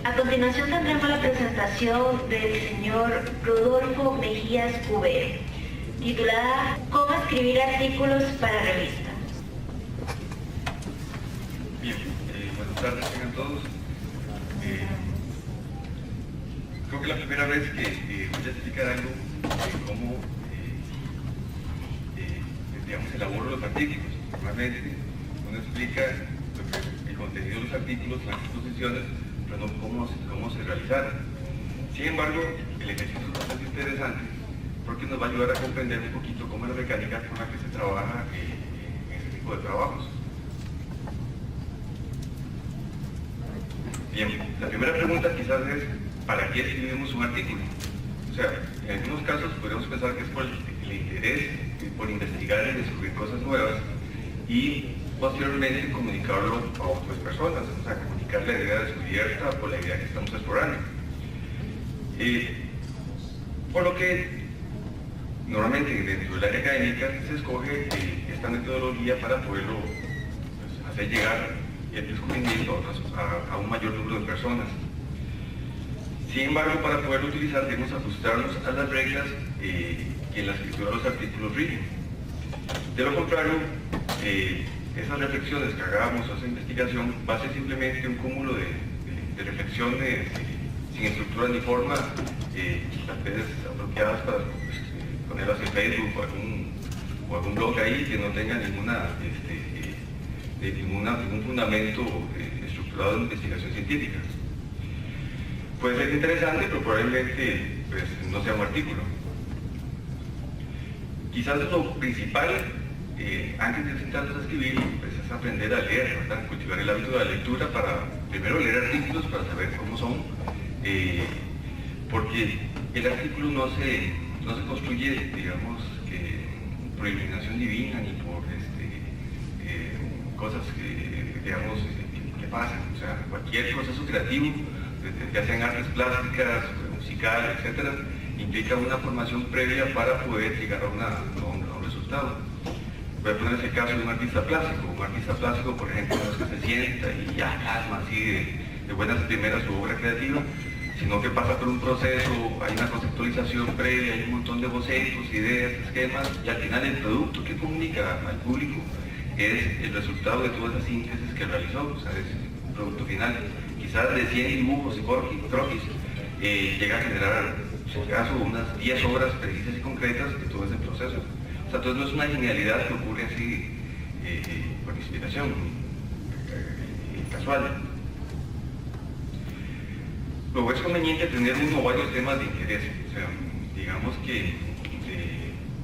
A continuación tendremos la presentación del señor Rodolfo Mejías Cubero, titulada ¿Cómo escribir artículos para revistas? Bien, buenas tardes tengan todos. Creo que la primera vez que voy a explicar algo de cómo digamos, elaboro los artículos. Normalmente uno explica el contenido de los artículos, las exposiciones, pero no cómo se realizaron. Sin embargo, el ejercicio es bastante interesante porque nos va a ayudar a comprender un poquito cómo es la mecánica con la que se trabaja en este tipo de trabajos. Bien, la primera pregunta quizás es ¿para qué escribimos un artículo? O sea, en algunos casos podemos pensar que es por el interés, por investigar y descubrir cosas nuevas y posteriormente comunicarlo a otras personas, o sea, comunicar la idea descubierta o la idea que estamos explorando. Por lo que normalmente dentro del área académica se escoge esta metodología para poderlo pues, hacer llegar el descubrimiento a un mayor número de personas. Sin embargo, para poderlo utilizar debemos ajustarnos a las reglas que en la escritura de los artículos rigen. De lo contrario, esas reflexiones que hagamos o esa investigación va a ser simplemente un cúmulo de reflexiones sin estructura ni forma, tal vez apropiadas para pues, ponerlas en Facebook o algún blog ahí que no tenga ningún fundamento estructurado de investigación científica. Puede ser interesante, pero probablemente pues, no sea un artículo. Quizás lo principal, antes de sentarnos a escribir, pues, es aprender a leer, ¿verdad? Cultivar el hábito de la lectura para primero leer artículos para saber cómo son, porque el artículo no se construye, digamos, por iluminación divina ni por cosas que pasan. O sea, cualquier proceso creativo, ya sean artes plásticas, musical, etcétera, implica una formación previa para poder llegar a un resultado. Voy a poner ese caso de un artista plástico. Un artista plástico, por ejemplo, no es que se sienta y ya plasma así de buenas primeras su obra creativa, sino que pasa por un proceso, hay una conceptualización previa, hay un montón de bocetos, ideas, esquemas, y al final el producto que comunica al público es el resultado de toda esa síntesis que realizó, o sea, es un producto final. Quizás de 100 dibujos y croquis llega a generar, en su caso, unas 10 obras precisas y concretas de todo ese proceso. O sea, entonces no es una genialidad que ocurre así por inspiración casual. Luego es conveniente tener uno o varios temas de interés. O sea, digamos que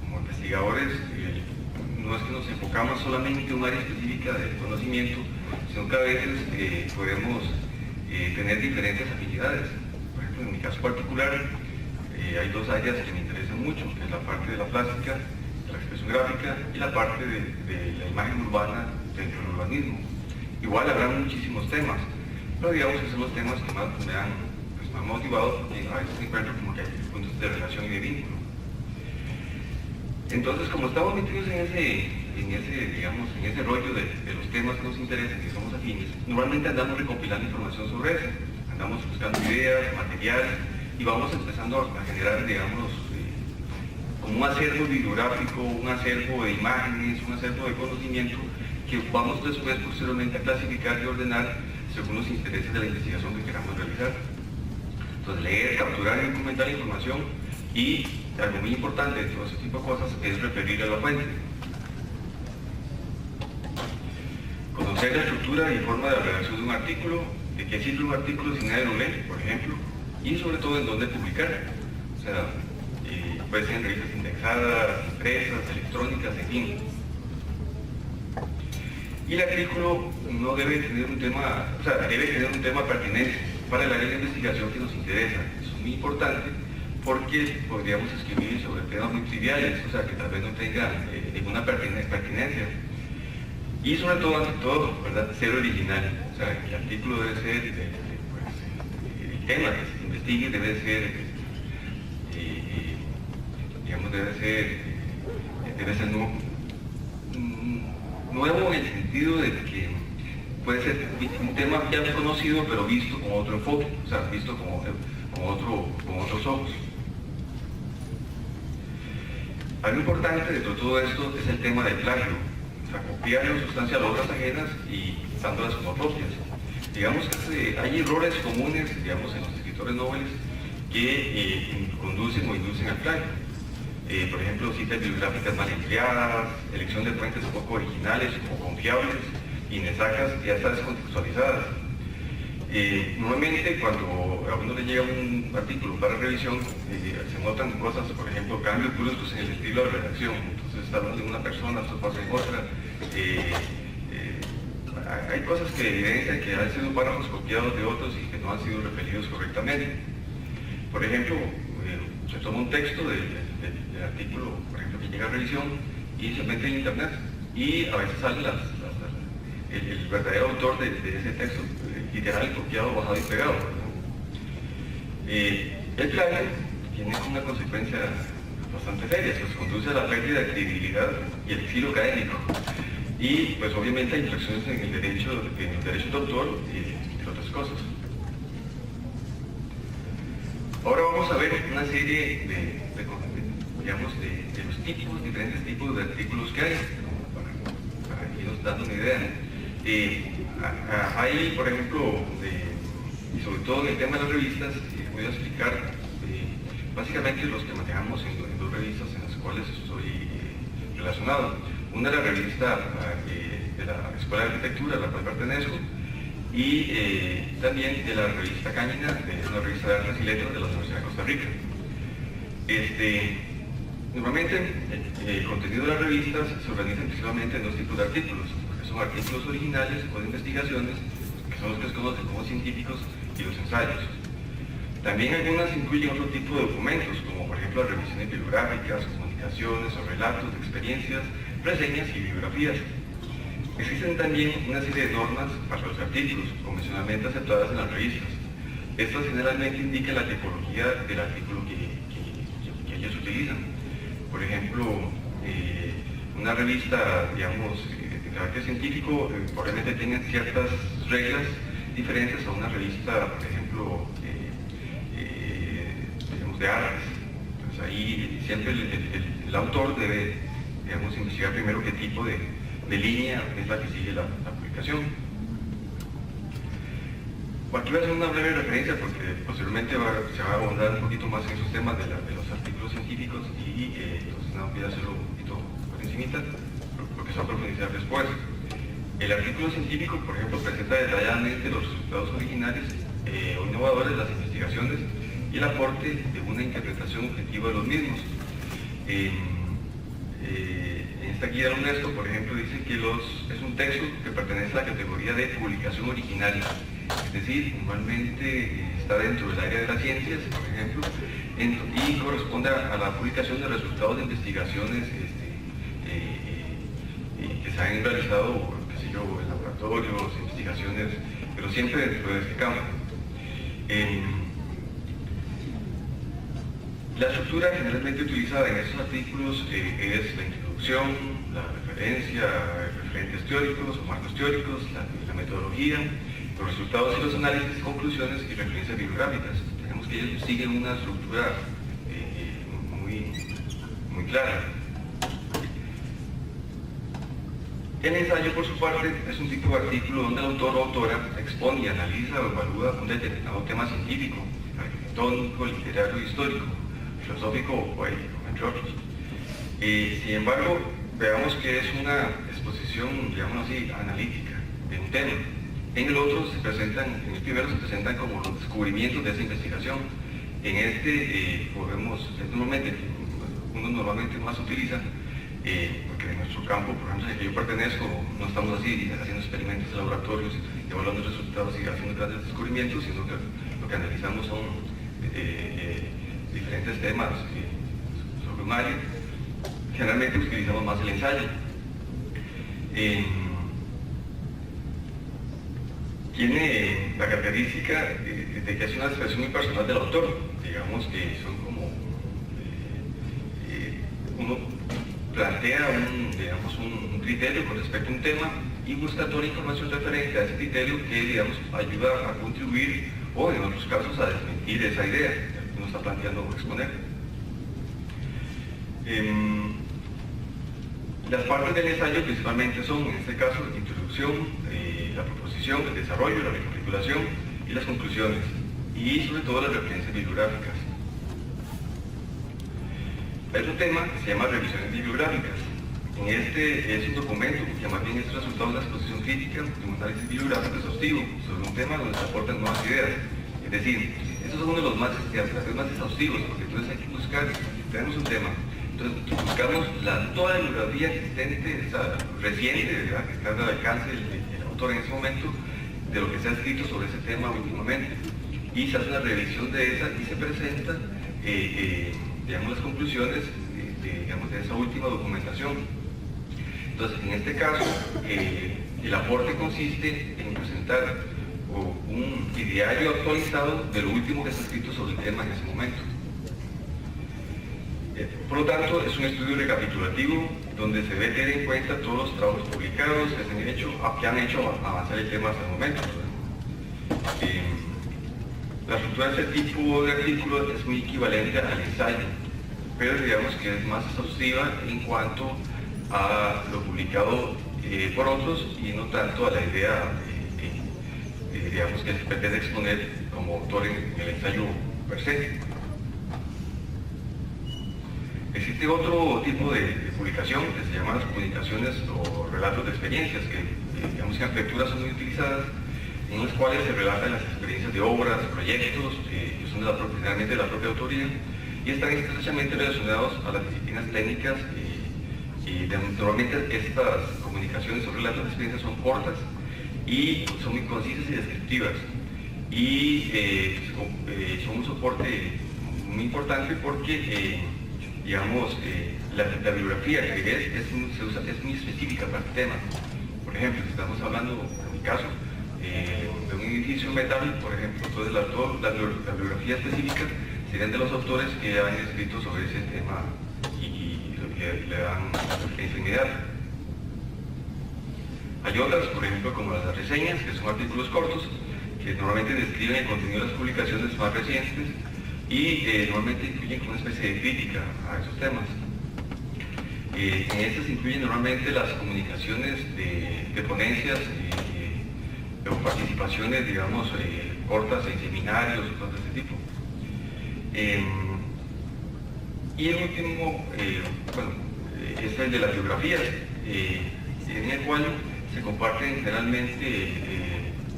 como investigadores no es que nos enfocamos solamente en un área específica del conocimiento, sino que a veces podemos tener diferentes afinidades. Por ejemplo, en mi caso particular, hay dos áreas que me interesan mucho, que es la parte de la plástica, de la expresión gráfica, y la parte de la imagen urbana dentro del urbanismo. Igual habrá muchísimos temas, pero digamos que son los temas que más me han motivado, porque a veces encuentro como que hay puntos de relación y de vínculo. Entonces, como estamos metidos en ese rollo de los temas que nos interesan, que somos afines, normalmente andamos recopilando información sobre eso, andamos buscando ideas, material, y vamos empezando a generar, digamos, como un acervo bibliográfico, un acervo de imágenes, un acervo de conocimiento, que vamos después posteriormente a clasificar y ordenar según los intereses de la investigación que queramos realizar. Entonces, leer, capturar y documentar la información, y algo muy importante de todo ese tipo de cosas es referir a la fuente. Conocer la estructura y forma de la redacción de un artículo, de qué sirve un artículo si nadie lo lee, por ejemplo, y sobre todo en dónde publicar. O sea, puede ser en revistas indexadas, impresas, electrónicas, en fin. Y el artículo no debe tener un tema, o sea, debe tener un tema pertinente para el área de investigación que nos interesa. Eso es muy importante porque podríamos escribir sobre temas muy triviales, o sea, que tal vez no tengan ninguna pertinencia. Y sobre todo, ante todo, ¿verdad?, ser original. O sea, el artículo debe ser, el tema que se investigue debe ser, digamos, debe ser nuevo en el sentido de que puede ser un tema ya conocido, pero visto con otro enfoque, o sea, visto con otros ojos. Algo importante dentro de todo esto es el tema del plagio, o sea, copiar o sustanciar obras ajenas y dándolas como propias. Digamos que hay errores comunes, digamos, en los escritores noveles que conducen o inducen al plagio. Por ejemplo, citas bibliográficas mal empleadas, elección de fuentes poco originales o confiables, inexactas y hasta descontextualizadas. Normalmente cuando a uno le llega un artículo para revisión, se notan cosas, por ejemplo, cambios bruscos en el estilo de redacción. Entonces está hablando de una persona, esto pasa en otra. Hay cosas que evidencian que han sido párrafos copiados de otros y que no han sido referidos correctamente. Por ejemplo, se toma un texto del artículo, por ejemplo, que llega a revisión y se mete en internet y a veces sale el verdadero autor de ese texto literal, copiado, bajado y pegado. El plagio tiene una consecuencia bastante seria, pues conduce a la pérdida de credibilidad y el exilio académico. Y pues obviamente hay infracciones en el derecho de autor y de otras cosas. Ahora vamos a ver una serie de los diferentes tipos de artículos que hay, para irnos dando una idea. Hay, por ejemplo, y sobre todo en el tema de las revistas, voy a explicar básicamente los que manejamos en dos revistas en las cuales estoy relacionado. Una es la revista de la Escuela de Arquitectura, a la cual pertenezco, y también de la revista Cañina, una revista de artes y letras de la Universidad de Costa Rica. Normalmente el contenido de las revistas se organiza principalmente en dos tipos de artículos, que son artículos originales o de investigaciones, que son los que se conocen como científicos, y los ensayos. También algunas incluyen otro tipo de documentos, como por ejemplo revisiones bibliográficas, comunicaciones o relatos de experiencias, reseñas y bibliografías. Existen también una serie de normas para los artículos, convencionalmente aceptadas en las revistas. Estas generalmente indican la tipología del artículo que ellos utilizan. Por ejemplo, una revista, digamos, de carácter científico, probablemente tenga ciertas reglas diferentes a una revista, por ejemplo, digamos, de artes. Entonces ahí siempre el autor debe, digamos, investigar primero qué tipo de línea es la que sigue la publicación. Aquí voy a hacer una breve referencia porque posteriormente se va a abundar un poquito más en esos temas de los artículos científicos y entonces no voy a hacerlo un poquito por encimita, porque se va a profundizar después. El artículo científico, por ejemplo, presenta detalladamente los resultados originales o innovadores de las investigaciones y el aporte de una interpretación objetiva de los mismos. En esta guía de la UNESCO, por ejemplo, dice que es un texto que pertenece a la categoría de publicación original, es decir, normalmente está dentro del área de las ciencias, por ejemplo, y corresponde a la publicación de resultados de investigaciones que se han realizado, qué sé yo, en laboratorios, investigaciones, pero siempre dentro de este campo. La estructura generalmente utilizada en estos artículos es la introducción, la referencia, referentes teóricos o marcos teóricos, la metodología, los resultados y los análisis, conclusiones y referencias bibliográficas. Tenemos que ellos siguen una estructura muy clara. El ensayo, por su parte, es un tipo de artículo donde el autor o autora expone, analiza o evalúa un determinado tema científico, arquitectónico, literario, histórico, filosófico o poético, entre otros. Sin embargo, veamos que es una exposición, digamos así, analítica de un tema. En el otro en el primero se presentan como los descubrimientos de esa investigación. En este uno normalmente más utiliza, porque en nuestro campo, por ejemplo, en el que yo pertenezco, no estamos así haciendo experimentos en laboratorios, evaluando resultados y haciendo grandes descubrimientos, sino que lo que analizamos son diferentes temas sobre un área. Generalmente utilizamos más el ensayo. Tiene la característica de que es una expresión muy personal del autor, digamos que son como uno plantea un criterio con respecto a un tema y busca toda la información referente a ese criterio que, digamos, ayuda a contribuir o en otros casos a desmentir esa idea que uno está planteando exponer. Las partes del ensayo principalmente son, en este caso, la introducción, la proposición, el desarrollo, la recapitulación y las conclusiones, y sobre todo las referencias bibliográficas. Hay otro tema que se llama revisiones bibliográficas. En este es un documento que más bien es el resultado de una exposición crítica de un análisis bibliográfico exhaustivo sobre un tema donde se aportan nuevas ideas. Es decir, estos son uno de los más exhaustivos, porque entonces hay que buscar, si tenemos un tema, entonces buscamos toda la bibliografía existente, reciente, ¿verdad?, que está al alcance del autor en ese momento, de lo que se ha escrito sobre ese tema últimamente. Y se hace una revisión de esa y se presenta, digamos, las conclusiones de esa última documentación. Entonces, en este caso, el aporte consiste en presentar un ideario actualizado de lo último que se ha escrito sobre el tema en ese momento. Por lo tanto, es un estudio recapitulativo donde se debe tener en cuenta todos los trabajos publicados que han hecho avanzar el tema hasta el momento. La estructura de este tipo de artículo es muy equivalente al ensayo, pero digamos que es más exhaustiva en cuanto a lo publicado por otros y no tanto a la idea digamos, que se pretende exponer como autor en el ensayo per se. Existe otro tipo de publicación que se llama las comunicaciones o relatos de experiencias, que digamos que en arquitectura son muy utilizadas, en las cuales se relatan las experiencias de obras, proyectos, que son generalmente de la propia autoría, y están estrechamente relacionados a las disciplinas técnicas, y normalmente estas comunicaciones o relatos de experiencias son cortas y son muy concisas y descriptivas, y son un soporte muy importante porque digamos, la bibliografía que es muy específica para el tema. Por ejemplo, si estamos hablando, en mi caso, de un edificio metal, por ejemplo, entonces la bibliografía específica serían de los autores que han escrito sobre ese tema y le dan la referencia inmediata. Hay otras, por ejemplo, como las reseñas, que son artículos cortos, que normalmente describen el contenido de las publicaciones más recientes y normalmente incluyen una especie de crítica a esos temas. En estas incluyen normalmente las comunicaciones de ponencias o participaciones, digamos, cortas en seminarios o cosas de este tipo. Y el último, es el de las biografías, en el cual se comparten generalmente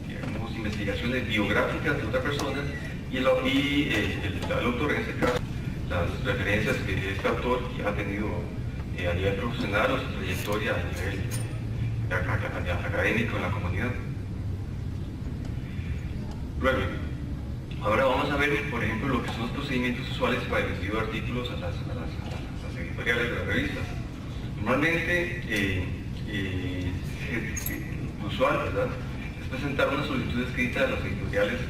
digamos, investigaciones biográficas de otra persona y el autor, en este caso, las referencias que este autor ha tenido a nivel profesional o su trayectoria a nivel académico en la comunidad. Luego, ahora vamos a ver, por ejemplo, lo que son los procedimientos usuales para el envío de artículos a las editoriales de las revistas. Normalmente, lo usual, ¿verdad?, es presentar una solicitud escrita a las editoriales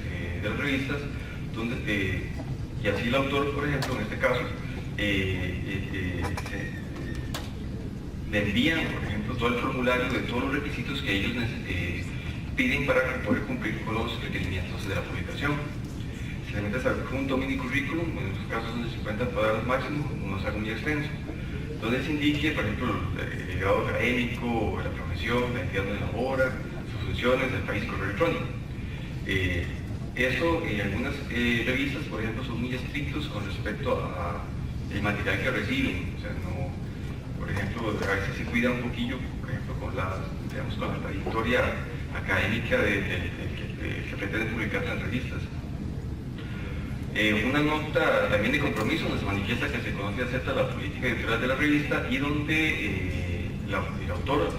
de las revistas, donde, y así el autor, por ejemplo, en este caso, le envían, por ejemplo, todo el formulario de todos los requisitos que ellos piden para poder cumplir con los requerimientos de la publicación. Se le mete junto a un mini currículum, en estos casos son de 50 palabras máximo, no es algo muy extenso, donde se indique, por ejemplo, el grado académico, la profesión, la entidad donde labora, sus funciones, el país, correo electrónico. Eso en algunas revistas, por ejemplo, son muy estrictos con respecto al material que reciben. O sea, no, por ejemplo, a veces se cuida un poquillo, por ejemplo, con la trayectoria académica que pretende publicar en las revistas. Una nota también de compromiso donde se manifiesta que se conoce y acepta la política editorial de la revista y donde el autor,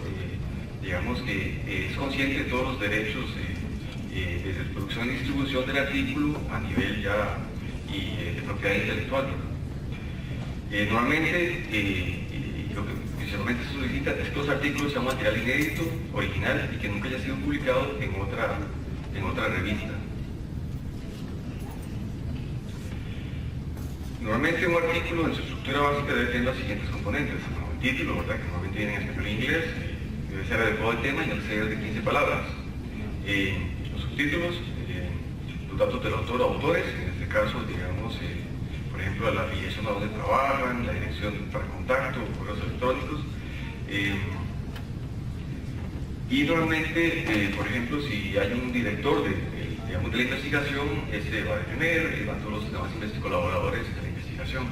digamos que es consciente de todos los derechos de reproducción y distribución del artículo a nivel ya de propiedad intelectual. Normalmente, lo que principalmente se solicita es que los artículos sean material inédito, original y que nunca haya sido publicado en otra revista. Normalmente un artículo en su estructura básica debe tener los siguientes componentes. El título, ¿verdad?, que normalmente viene en español e inglés, debe ser adecuado al tema y no exceder de 15 palabras. Los subtítulos, los datos del autor o autores, en este caso, digamos, por ejemplo, la afiliación a donde trabajan, la dirección para contacto, correos electrónicos. Y normalmente, por ejemplo, si hay un director digamos, de la investigación, ese va a detener, van todos los demás colaboradores de la investigación.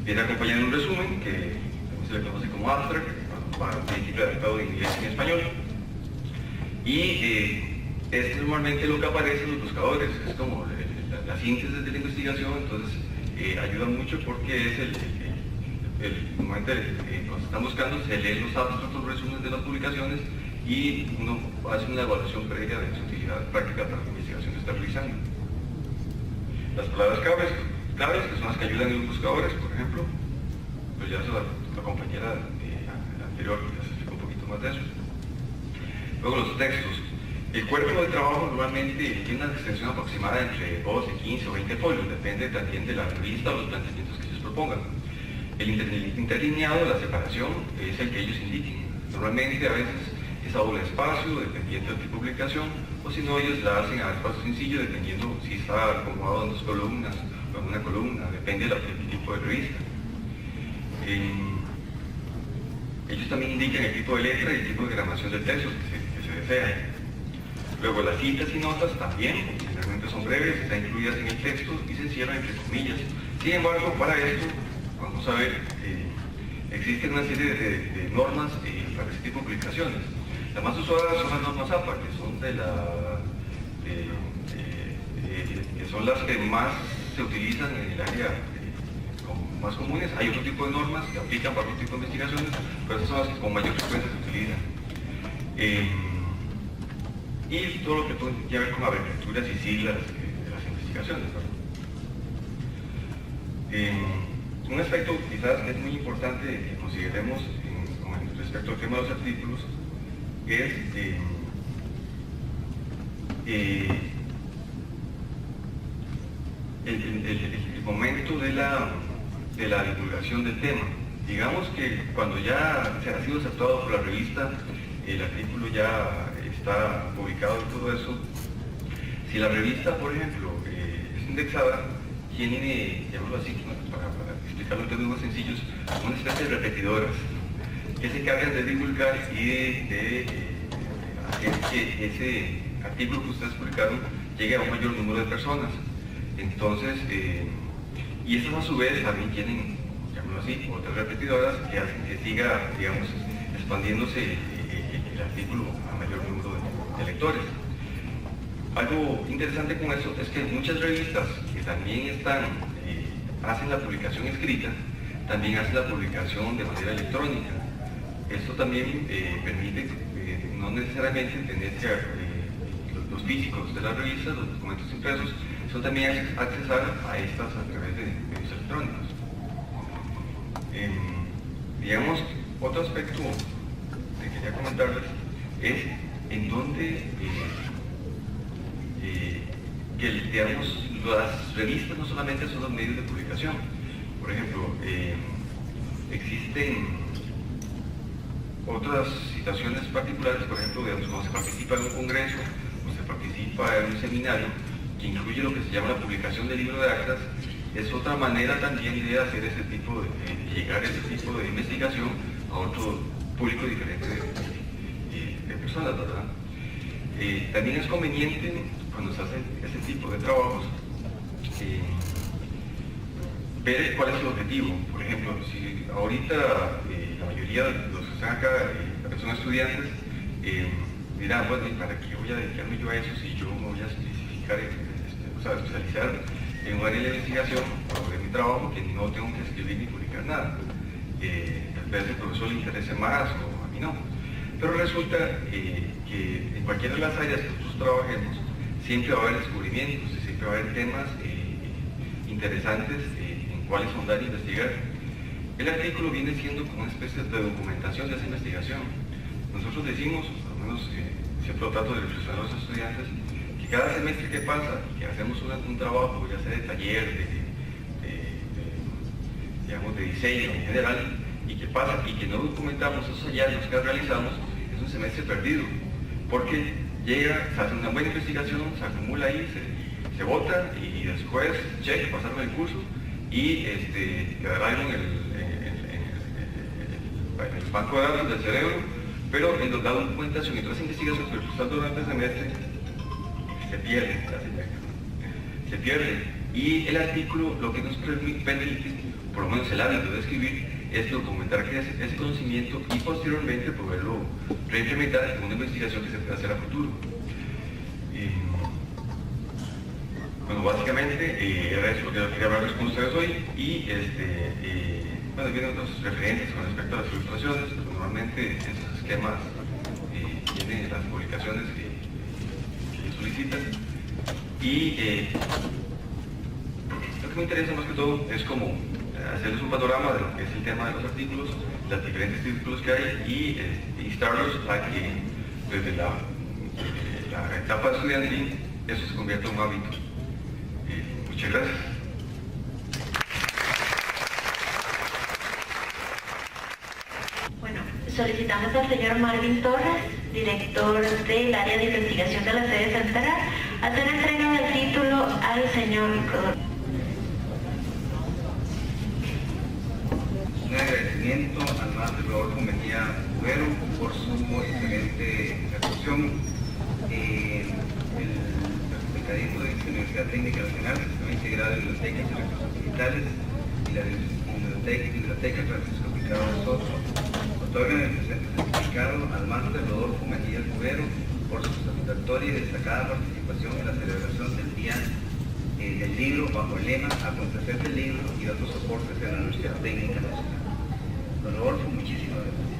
Viene acompañado de un resumen que se le conoce como abstract, va adaptado en inglés y en español. Y normalmente lo que aparece en los buscadores, es como la síntesis de la investigación, entonces ayuda mucho porque es normalmente cuando se están buscando, se leen los abstracts, los resúmenes de las publicaciones y uno hace una evaluación previa de su utilidad práctica para la investigación que está realizando. Las palabras claves, que son las que ayudan en los buscadores, por ejemplo, pues ya la compañera anterior ya se explicó un poquito más de eso. Luego los textos. El cuerpo de trabajo normalmente tiene una extensión aproximada entre 12, 15 o 20 folios, depende también de la revista o los planteamientos que se propongan. El interlineado, la separación, es el que ellos indiquen. Normalmente a veces es a doble espacio, dependiendo del tipo de publicación, o si no, ellos la hacen a espacio sencillo, dependiendo si está acomodado en 2 columnas o en una columna, depende del tipo de revista. Ellos también indican el tipo de letra y el tipo de gramación del texto que se desea. Luego las citas y notas también, generalmente son breves, están incluidas en el texto y se encierran entre comillas. Sin embargo, para esto, vamos a ver, existen una serie de normas para este tipo de publicaciones. Las más usadas son las normas APA, que son las que más se utilizan en el área más comunes. Hay otro tipo de normas que aplican para otro tipo de investigaciones, pero esas son las que con mayor frecuencia se utilizan. Y todo lo que tiene que ver con abreviaturas y siglas de las investigaciones, ¿no? Un aspecto quizás que es muy importante que consideremos respecto al tema de los artículos es el momento de la divulgación del tema. Digamos que cuando ya se ha sido aceptado por la revista, el artículo ya está publicado y todo eso, si la revista, por ejemplo, es indexada, tiene, llamémoslo así, para explicarlo en términos más sencillos, una especie de repetidoras que se encargan de divulgar y de hacer que ese artículo que ustedes publicaron llegue a un mayor número de personas. Entonces, y estas a su vez también tienen, llamémoslo así, otras repetidoras que hacen que siga, digamos, expandiéndose el artículo a mayor número de lectores. Algo interesante con eso es que muchas revistas que también hacen la publicación escrita, también hacen la publicación de manera electrónica. Esto también permite no necesariamente tener los físicos de las revistas, los documentos impresos, sino también accesar a estas a través de medios electrónicos. Digamos, otro aspecto que quería comentarles es en donde digamos, las revistas no solamente son los medios de publicación. Por ejemplo, existen otras situaciones particulares, por ejemplo, digamos, cuando se participa en un congreso o se participa en un seminario que incluye lo que se llama la publicación del libro de actas, es otra manera también de hacer ese tipo de llegar a ese tipo de investigación a otro público diferente de personas, ¿verdad? También es conveniente cuando se hacen ese tipo de trabajos ver cuál es el objetivo. Por ejemplo, si ahorita la mayoría de los que están acá son estudiantes, dirán, bueno, ¿para qué voy a dedicarme yo a eso si yo me voy a especializar en un área de investigación o en mi trabajo que no tengo que escribir ni publicar nada? Tal vez al profesor le interese más o a mí no. Pero resulta que en cualquiera de las áreas que nosotros trabajemos siempre va a haber descubrimientos y siempre va a haber temas interesantes en cuáles ahondar e investigar. El artículo viene siendo como una especie de documentación de esa investigación. Nosotros decimos, al menos siempre lo trato de reflexionar a los estudiantes, que cada semestre que pasa, que hacemos un trabajo, ya sea de taller, digamos, de diseño en general, y que pasa y que no documentamos esos hallazgos que realizamos, es un semestre perdido, porque llega, se hace una buena investigación, se acumula ahí, se vota y después, check, pasaron el curso y quedará en el banco de datos del cerebro, pero en la documentación y otras investigaciones que están durante el semestre se pierde, se pierde. Y el artículo lo que nos permite, por lo menos el hábito de escribir, es documentar ese conocimiento y posteriormente poderlo reimplementar en una investigación que se pueda hacer a futuro. Bueno, básicamente era eso lo que quería hablar con ustedes hoy y bueno, vienen otros referentes con respecto a las ilustraciones, pues normalmente esos esquemas tienen las publicaciones que solicitan y lo que me interesa más que todo es como hacerles un panorama de lo que es el tema de los artículos, los diferentes títulos que hay y instarlos a que desde la etapa estudiantil eso se convierta en un hábito. Muchas gracias. Bueno, solicitamos al señor Marvin Torres, director del área de investigación de la sede central, hacer entrega del título al señor Rodolfo. Un agradecimiento al maestro Rodolfo Mejía Cubero por su excelente exposición. El mecanismo de la Universidad Técnica Nacional, el Sistema Integrado de Bibliotecas y Recursos Digitales y la Biblioteca Francisco Picado de Soto otorgan el presente certificado al máster Rodolfo Mejía Cubero por su satisfactoria y destacada participación en la celebración del Día del Libro bajo el lema Acontecer del Libro y otros soportes de la Universidad Técnica Nacional. Don Rodolfo, muchísimas gracias.